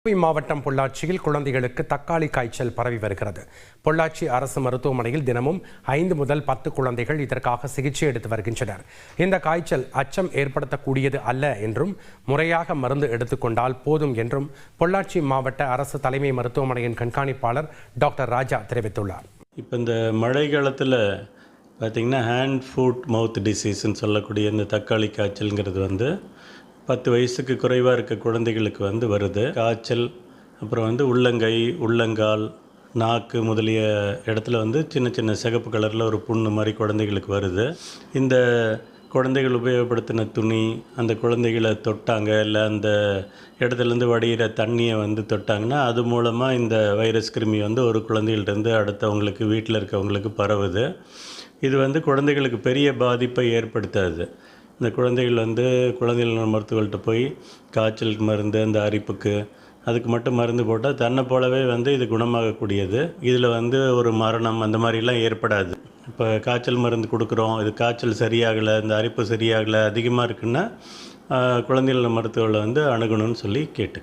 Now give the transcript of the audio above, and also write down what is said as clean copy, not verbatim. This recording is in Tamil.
கோவை மாவட்டம் பொள்ளாச்சியில் குழந்தைகளுக்கு தக்காளி காய்ச்சல் பரவி வருகிறது. பொள்ளாச்சி அரசு மருத்துவமனையில் தினமும் 5 முதல் 10 குழந்தைகள் இதற்காக சிகிச்சை எடுத்து வருகின்றனர். இந்த காய்ச்சல் அச்சம் ஏற்படுத்தக்கூடியது அல்ல என்றும் முறையாக மருந்து எடுத்துக்கொண்டால் போதும் என்றும் பொள்ளாச்சி மாவட்ட அரசு தலைமை மருத்துவமனையின் கண்காணிப்பாளர் டாக்டர் ராஜா தெரிவித்துள்ளார். இப்போ இந்த மழை காலத்தில் பார்த்திங்கன்னா ஹேண்ட் ஃபுட் மவுத் டிசீஸ்ன்னு சொல்லக்கூடிய இந்த தக்காளி காய்ச்சல்ங்கிறது 10 வயசுக்கு குறைவாக இருக்க குழந்தைகளுக்கு வருது. காய்ச்சல் அப்புறம் உள்ளங்கை, உள்ளங்கால், நாக்கு முதலிய இடத்துல சின்ன சின்ன சிகப்பு கலரில் ஒரு புண்ணு மாதிரி குழந்தைகளுக்கு வருது. இந்த குழந்தைகள் உபயோகப்படுத்தின துணி அந்த குழந்தைகளை தொட்டாங்க, இல்லை அந்த இடத்துலேருந்து வடிகிற தண்ணியை தொட்டாங்கன்னா அது மூலமாக இந்த வைரஸ் கிருமி ஒரு குழந்தைகள்டேருந்து அடுத்தவங்களுக்கு வீட்டில் இருக்கவங்களுக்கு பரவுது. இது குழந்தைகளுக்கு பெரிய பாதிப்பை ஏற்படுத்தாது. இந்த குழந்தைகள் குழந்தைகள் மருத்துவர்கள்ட்ட போய் காய்ச்சலுக்கு மருந்து, அந்த அரிப்புக்கு அதுக்கு மட்டும் மருந்து போட்டால் தன்னை போலவே இது குணமாகக்கூடியது. இதில் ஒரு மரணம் அந்த மாதிரிலாம் ஏற்படாது. இப்போ காய்ச்சல் மருந்து கொடுக்குறோம், இது காய்ச்சல் சரியாகலை, இந்த அரிப்பு சரியாகலை, அதிகமாக இருக்குன்னா குழந்தைகள் மருத்துவர்களை அணுகணும்னு சொல்லி கேட்டு